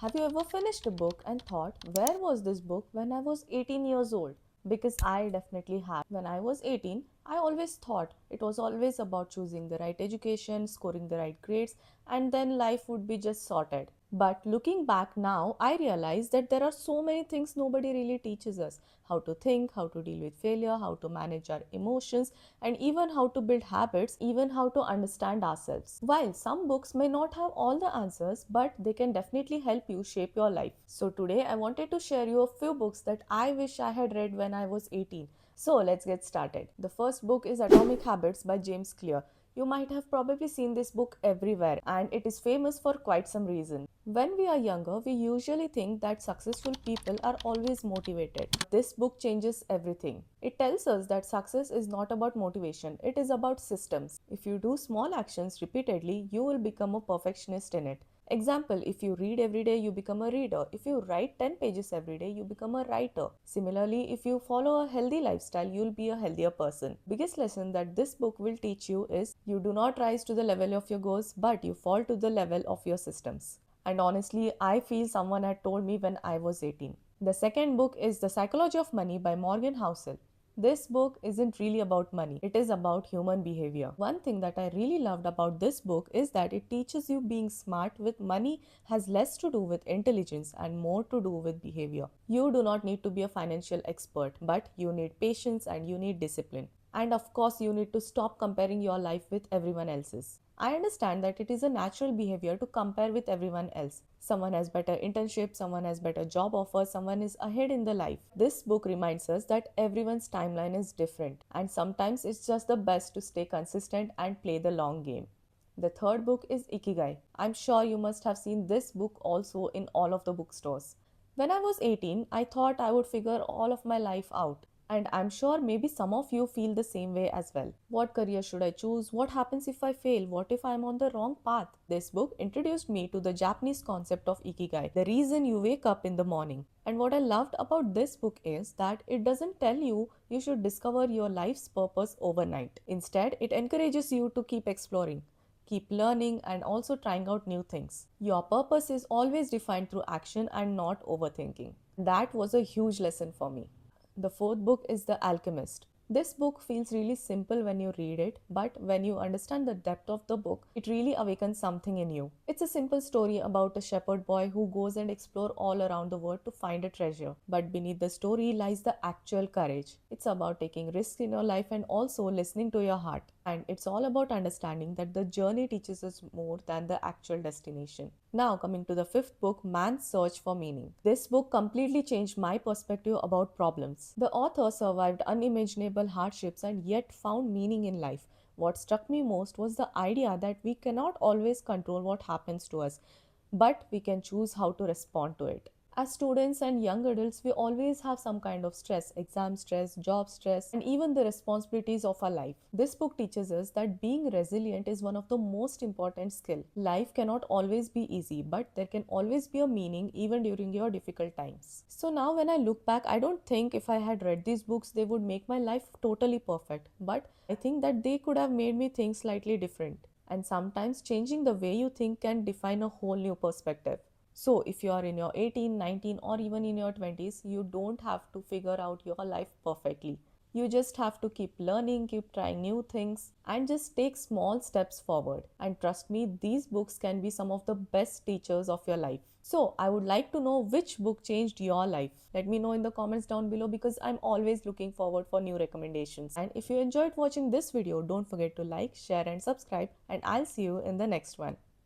Have you ever finished a book and thought, where was this book when I was 18 years old? Because I definitely have. When I was 18, I always thought it was always about choosing the right education, scoring the right grades, and then life would be just sorted. But looking back now, I realize that there are so many things nobody really teaches us: how to think, how to deal with failure, how to manage our emotions, and even how to build habits, even how to understand ourselves. While some books may not have all the answers, but they can definitely help you shape your life. So today I wanted to share you a few books that I wish I had read when I was 18. So let's get started. The first book is Atomic Habits by James Clear. You might have probably seen this book everywhere, and it is famous for quite some reason. When we are younger, we usually think that successful people are always motivated. This book changes everything. It tells us that success is not about motivation, it is about systems. If you do small actions repeatedly, you will become a perfectionist in it. Example, if you read every day, you become a reader. If you write 10 pages every day, you become a writer. Similarly, if you follow a healthy lifestyle, you'll be a healthier person. Biggest lesson that this book will teach you is you do not rise to the level of your goals, but you fall to the level of your systems. And honestly, I feel someone had told me when I was 18. The second book is The Psychology of Money by Morgan Housel. This book isn't really about money, it is about human behavior. One thing that I really loved about this book is that it teaches you being smart with money has less to do with intelligence and more to do with behavior. You do not need to be a financial expert, but you need patience and you need discipline. And of course, you need to stop comparing your life with everyone else's. I understand that it is a natural behavior to compare with everyone else. Someone has better internship, someone has better job offers, someone is ahead in the life. This book reminds us that everyone's timeline is different, and sometimes it's just the best to stay consistent and play the long game. The third book is Ikigai. I'm sure you must have seen this book also in all of the bookstores. When I was 18, I thought I would figure all of my life out. And I'm sure maybe some of you feel the same way as well. What career should I choose? What happens if I fail? What if I'm on the wrong path? This book introduced me to the Japanese concept of Ikigai, the reason you wake up in the morning. And what I loved about this book is that it doesn't tell you you should discover your life's purpose overnight. Instead, it encourages you to keep exploring, keep learning, and also trying out new things. Your purpose is always defined through action and not overthinking. That was a huge lesson for me. The fourth book is The Alchemist. This book feels really simple when you read it, but when you understand the depth of the book, it really awakens something in you. It's a simple story about a shepherd boy who goes and explores all around the world to find a treasure. But beneath the story lies the actual courage. It's about taking risks in your life and also listening to your heart. And it's all about understanding that the journey teaches us more than the actual destination. Now, coming to the fifth book, Man's Search for Meaning. This book completely changed my perspective about problems. The author survived unimaginable hardships and yet found meaning in life. What struck me most was the idea that we cannot always control what happens to us, but we can choose how to respond to it. As students and young adults, we always have some kind of stress: exam stress, job stress, and even the responsibilities of our life. This book teaches us that being resilient is one of the most important skills. Life cannot always be easy, but there can always be a meaning even during your difficult times. So now when I look back, I don't think if I had read these books, they would make my life totally perfect. But I think that they could have made me think slightly different. And sometimes changing the way you think can define a whole new perspective. So, if you are in your 18, 19, or even in your 20s, you don't have to figure out your life perfectly. You just have to keep learning, keep trying new things, and just take small steps forward. And trust me, these books can be some of the best teachers of your life. So, I would like to know which book changed your life. Let me know in the comments down below because I'm always looking forward for new recommendations. And if you enjoyed watching this video, don't forget to like, share, and subscribe. And I'll see you in the next one.